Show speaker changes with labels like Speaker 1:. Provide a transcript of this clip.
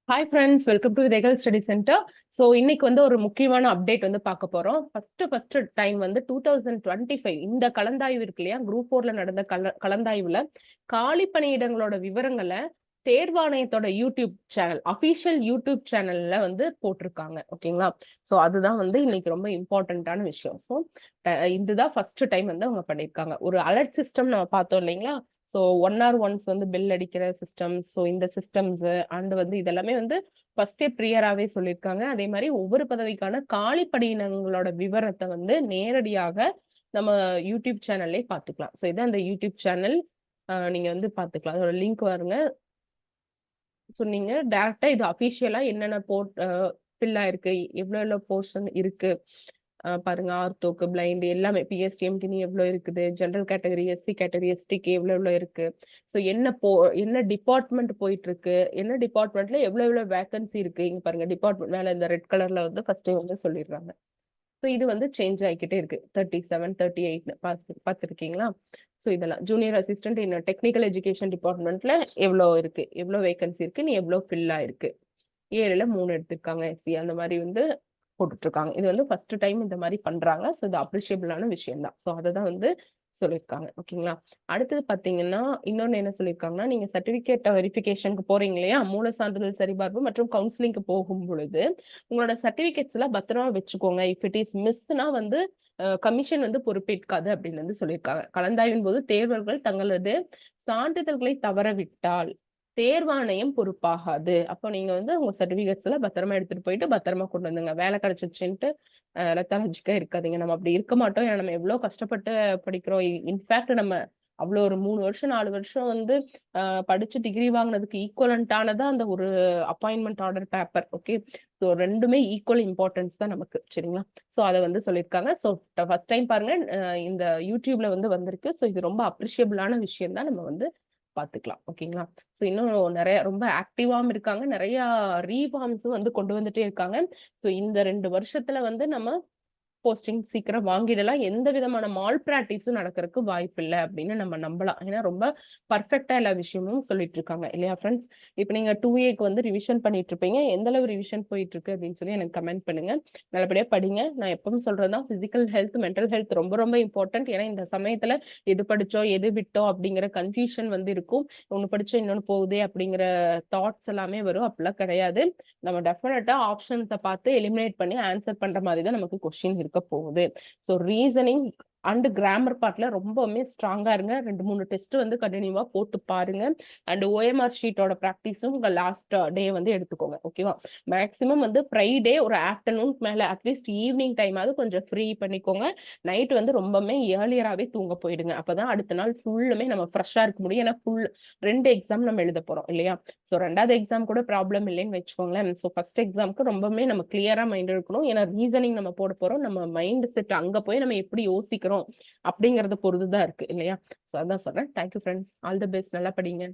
Speaker 1: Hi friends, welcome to Regal study centre. So இன்னைக்கு வந்து ஒரு முக்கியமான அப்டேட் வந்து பார்க்க போறோம். ஃபர்ஸ்ட் டைம் வந்து 2025 இந்த கலந்தாய்வு இருக்கு இல்லையா, குரூப் 4ல நடந்த கலந்தாய்வுல காலி பணியிடங்களோட விவரங்களை தேர்வாணையத்தோட யூடியூப் சேனல், அபிஷியல் யூடியூப் சேனல்ல வந்து போட்டிருக்காங்க. ஓகேங்களா? ஸோ அதுதான் வந்து இன்னைக்கு ரொம்ப இம்பார்ட்டன்டான விஷயம். ஸோ இதுதான் ஃபர்ஸ்ட் டைம் வந்து அவங்க பண்ணியிருக்காங்க. ஒரு அலர்ட் சிஸ்டம் நம்ம பார்த்தோம் இல்லைங்களா? ஸோ ஒன்ஸ் வந்து பில் அடிக்கிற சிஸ்டம்ஸ், ஸோ இந்த சிஸ்டம்ஸ் அண்ட் வந்து இதெல்லாமே வந்து ஃபர்ஸ்டே ப்ரியராகவே சொல்லியிருக்காங்க. அதே மாதிரி ஒவ்வொரு பதவிக்கான காலி பணியிடங்களோட விவரத்தை வந்து நேரடியாக நம்ம யூடியூப் சேனல்லே பார்த்துக்கலாம். ஸோ இதான் அந்த யூடியூப் சேனல், நீங்க வந்து பார்த்துக்கலாம். அதோட லிங்க் வருங்க. ஸோ நீங்க டேரக்டா இது அஃபிஷியலா என்னென்ன ஃபில் ஆயிருக்கு, எவ்வளோ போர்ஷன் இருக்கு பாருங்க. ஆர்த்தோக்கு, பிளைண்ட் எல்லாமே, பிஎஸ்டிஎம்க்கு நீ எவ்வளவு இருக்குது, ஜெனரல் கேட்டகரி, எஸ்சி கேட்டகரி, எஸ்டிக்கு எவ்வளவு இருக்கு, ஸோ என்ன டிபார்ட்மெண்ட் போயிட்டு இருக்கு, என்ன டிபார்ட்மெண்ட்ல எவ்வளவு வேகன்சி இருக்கு, இங்க பாருங்க டிபார்ட்மெண்ட் மேல இந்த ரெட் கலர்ல வந்து ஃபர்ஸ்ட் வந்து சொல்லிடுறாங்க. ஸோ இது வந்து சேஞ்ச் ஆகிக்கிட்டே இருக்கு. 37, 38 பார்த்துருக்கீங்களா? ஸோ இதெல்லாம் ஜூனியர் அசிஸ்டன்ட் இன் டெக்னிக்கல் எஜுகேஷன் டிபார்ட்மெண்ட்ல எவ்வளோ இருக்கு, எவ்வளோ வேகன்சி இருக்கு, நீ எவ்வளோ ஃபில் ஆயிருக்கு, 7ல 3 எடுத்திருக்காங்க எஸ்சி, அந்த மாதிரி வந்து போட்டுட்டு இருக்காங்க. இது வந்து ஃபர்ஸ்ட் டைம் இந்த மாதிரி பண்றாங்க. ஸோ இது அப்ரிஷியபிளான விஷயம் தான். ஸோ அதை தான் வந்து சொல்லியிருக்காங்க. ஓகேங்களா? அடுத்தது பாத்தீங்கன்னா இன்னொன்னு என்ன சொல்லியிருக்காங்கன்னா, நீங்க சர்டிபிகேட் வெரிஃபிகேஷனுக்கு போறீங்க இல்லையா, மூல சான்றிதழ் சரிபார்ப்பு மற்றும் கவுன்சிலிங்க்கு போகும் பொழுது உங்களோட சர்டிபிகேட்ஸ் எல்லாம் பத்திரமா வச்சுக்கோங்க. இஃப் இட் இஸ் மிஸ்னா வந்து கமிஷன் வந்து பொறுப்பேற்காது அப்படின்னு வந்து சொல்லியிருக்காங்க. கலந்தாய்வின் போது தேர்வர்கள் தங்களது சான்றிதழ்களை தவறவிட்டால் தேர்வாணையம் பொறுப்பாகாது. அப்போ நீங்க வந்து உங்க சர்டிபிகேட்ஸ் எல்லாம் பத்திரமா எடுத்துட்டு போயிட்டு பத்திரமா கொண்டு வந்துங்க. வேலை கிடைச்சிச்சுன்ட்டு லெத்தாலஜிக்கா இருக்காதீங்க. நம்ம அப்படி இருக்க மாட்டோம். ஏன்னா நம்ம எவ்வளவு கஷ்டப்பட்டு படிக்கிறோம். இன்ஃபேக்ட் நம்ம அவ்வளோ ஒரு 3 வருஷம் 4 வருஷம் வந்து படிச்சு டிகிரி வாங்கினதுக்கு ஈக்குவலண்டானதான் அந்த ஒரு appointment order paper. Okay, so ரெண்டுமே ஈக்குவல் இம்பார்ட்டன்ஸ் தான் நமக்கு. சரிங்களா? ஸோ அதை வந்து சொல்லியிருக்காங்க. ஸோ ஃபர்ஸ்ட் டைம் பாருங்க, இந்த யூடியூப்ல வந்து வந்திருக்கு. ஸோ இது ரொம்ப அப்ரிஷியபிளான விஷயம் தான். நம்ம வந்து பாத்துக்கலாம். ஓகேங்களா? ஸோ இன்னும் நிறைய ரொம்ப ஆக்டிவாவும் இருக்காங்க. நிறைய ரீஃபார்ம்ஸும் வந்து கொண்டு வந்துட்டே இருக்காங்க. ஸோ இந்த 2 வருஷத்துல வந்து நம்ம போஸ்டிங் சீக்கிரம் வாங்கிடலாம். எந்த விதமான மால் பிராக்டிஸும் நடக்கிறதுக்கு வாய்ப்பு இல்லை அப்படின்னு நம்ம நம்பலாம். ஏன்னா ரொம்ப பர்ஃபெக்டா எல்லா விஷயமும் சொல்லிட்டு இருக்காங்க இல்லையா ஃப்ரெண்ட்ஸ்? இப்போ நீங்க 2Aக்கு வந்து ரிவிஷன் பண்ணிட்டு இருப்பீங்க. எந்த அளவு ரிவிஷன் போயிட்டு இருக்கு அப்படின்னு சொல்லி எனக்கு கமெண்ட் பண்ணுங்க. நல்லபடியா படிங்க. நான் எப்பவும் சொல்றதுதான், பிசிக்கல் ஹெல்த், மென்டல் ஹெல்த் ரொம்ப ரொம்ப இம்பார்ட்டன்ட். ஏன்னா இந்த சமயத்துல எது படிச்சோம் எது விட்டோம் அப்படிங்கிற கன்ஃபியூஷன் வந்து இருக்கும். ஒண்ணு படிச்சோம் இன்னொன்னு போகுதே அப்படிங்கிற தாட்ஸ் எல்லாமே வரும். அப்படிலாம் கிடையாது. நம்ம டெஃபினட்டா ஆப்ஷன்ஸை பார்த்து எலிமினேட் பண்ணி ஆன்சர் பண்ற மாதிரி தான் நமக்கு கொஸ்டின் இருக்க போகுது. ஸோ ரீசனிங் அண்ட் கிராமர் பார்ட்ல ரொம்பவுமே ஸ்ட்ராங்கா இருங்க. 2-3 டெஸ்ட் வந்து கண்டினியூவா போட்டு பாருங்க. அண்ட் OMR ஷீட்டோட ப்ராக்டிஸும் உங்க லாஸ்ட் டே வந்து எடுத்துக்கோங்க. ஓகேவா? மேக்ஸிமம் வந்து ஃப்ரைடே ஒரு ஆஃப்டர்நூன் மேல அட்லீஸ்ட் ஈவினிங் டைமாவது கொஞ்சம் ஃப்ரீ பண்ணிக்கோங்க. நைட் வந்து ரொம்பவுமே ஏர்லியராகவே தூங்க போயிடுங்க. அப்பதான் அடுத்த நாள் ஃபுல்லுமே நம்ம ஃப்ரெஷ்ஷா இருக்க முடியும். ஏன்னா 2 எக்ஸாம் நம்ம எழுத போறோம் இல்லையா? ஸோ 2வது எக்ஸாம் கூட ப்ராப்ளம் இல்லைன்னு வச்சுக்கோங்களேன். ஸோ ஃபர்ஸ்ட் எக்ஸாமுக்கு ரொம்பவுமே நம்ம கிளியரா மைண்ட் இருக்கணும். ஏன்னா ரீசனிங் நம்ம போட போறோம். நம்ம மைண்ட் செட் அங்க போய் நம்ம எப்படி யோசிக்கிறோம் அப்படிங்கறத பொறுத்துதான் இருக்கு இல்லையா? ஸோ அதான் சொல்றேன். Thank you friends. All the best. நல்லா படிங்க.